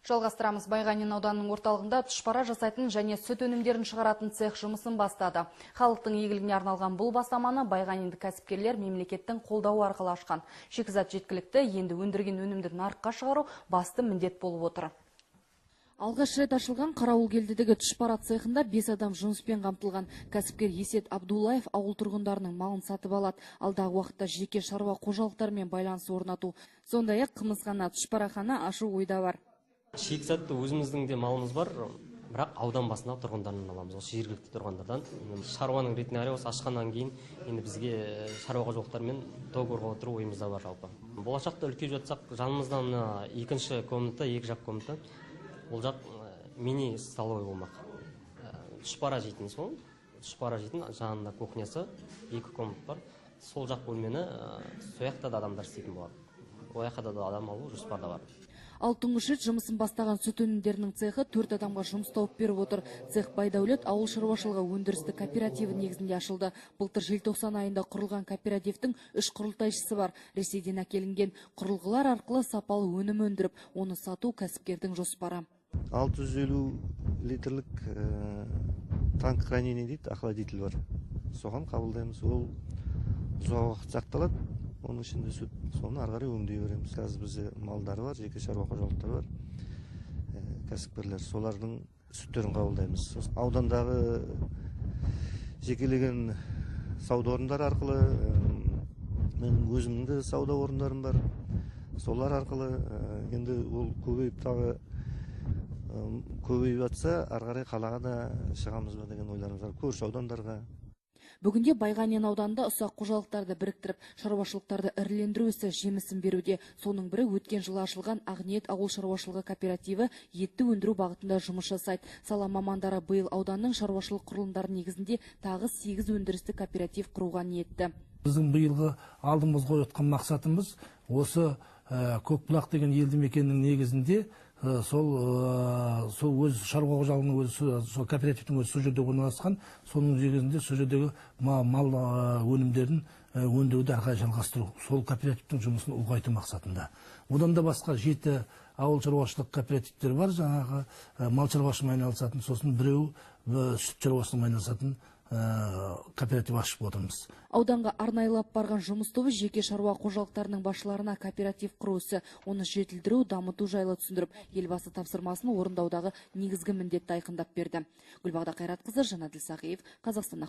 Жалғастырамыз. Байғанин ауданының орталығында тұшпара жасайтын және сүт өнімдерін шығаратын цех жұмысын бастады. Халықтың игілігіне арналған бұл бастаманы байғанинді кәсіпкерлер мемлекеттің қолдауы арқылы ашқан. Шикізат жеткілікті, енді өндірген өнімді нарыққа шығару басты міндет болып отыр. Алғаш рет ашылған Қарауылкелдідегі тұшпара цехында 5 адам жұмыспен қамтылған. Кәсіпкер Есет Абдуллаев ауыл тұрғындарының малын сатып алады. Алдағы уақытта жеке шаруа қожалықтармен байланыс орнату. Сондай-ақ қымызхана, тұшпарахана ашу ойда бар. Шикізатты өзіміздің де малымыз бар, бірақ аудан басында тұрғындарынан аламыз, осы жергілікті тұрғындардан. Шаруаның ретіне қарай осы ашқаннан кейін енді бізге шаруа қожалықтармен договорға отыру ойымызда бар жалпы. Болашақта үлкейіп жатсақ, жанымыздан екінші комната, екі жақ комната. Ол жақ мини столовый болмақ. Тұшпара жейтін сол, тұшпара жейтін жанында кухнясы, екі комнат бар. Сол жақ бөлмені сояқта да адамдар істейтін болады. Ояқта да адам алу жоспарда бар. Ал тұңғыш рет жұмысын бастаған сүт өнімдерінің цехы 4 адамға жұмыс тауып беріп отыр. Цех Байдәулет ауыл шаруашылығы өндірісті кооперативі негізінде ашылды. Былтыр желтоқсан айында құрылған кооперативтің 3 құрылтайшысы бар. Ресейден әкелінген құрылғылар арқылы сапалы өнім өндіріп, оны сату кәсіпкердің жоспары. 650 литрлік танк хранение дейді, охладитель бар. Соған қабылдаймыз. Ол ұзақ уақыт сақталады. Оның ішінде сүт, соны ары қарай өңдей береміз. Қазір бізде малдары бар, жеке шаруа қожалықтары бар. Кәсіпкерлер солардың сүттерін қабылдаймыз. Аудандағы жекелеген сауда орындары арқылы, менің өзімнің де сауда орындарым бар. Солар арқылы енді ол көбейіп жатса, ары қарай қалаға да шығамыз ба деген ойларымыз бар. Көрші аудандарға. Бүгінде Байғанин ауданында ұсақ қожалықтарды біріктіріп, шаруашылықтарды ірілендіру ісі жемісін беруде. Соның бірі өткен жылы ашылған Ақниет ауыл шаруашылығы кооперативі етті өндіру бағытында жұмыс жасайды. Сала мамандары биыл ауданның шаруашылық құрылымдары негізінде тағы 8 өндірісті кооператив құруға ниетті. Біздің биылғы алдымыз қойған мақсатымыз осы Көкбұлақ деген елді мекеннің негізінде сол өз шаруа қожалығының өзі, сол кооперативтің өзі сол жерде орналасқан, соның негізінде сол жердегі мал өнімдерін өндіруді ары қарай жалғастыру, сол кооперативтің жұмысын ұлғайту мақсатында. Одан да басқа 7 ауыл шаруашылық кооперативтер бар, жаңағы мал шаруашылығымен айналысатын, сосын біреу сүт шаруашылығымен айналысатын кооператив ашып отырмыз. Ауданға арнайылап барған жұмыс тобы жеке шаруа қожалықтарының басшыларына кооператив құруысы, оны жетілдіру, дамыту жайлы түсіндіріп, елбасы тапсырмасын орындаудағы негізгі міндетті айқындап берді. Гүлбағда Қайратқызы, Жанаділ Сағиев, Қазақстан.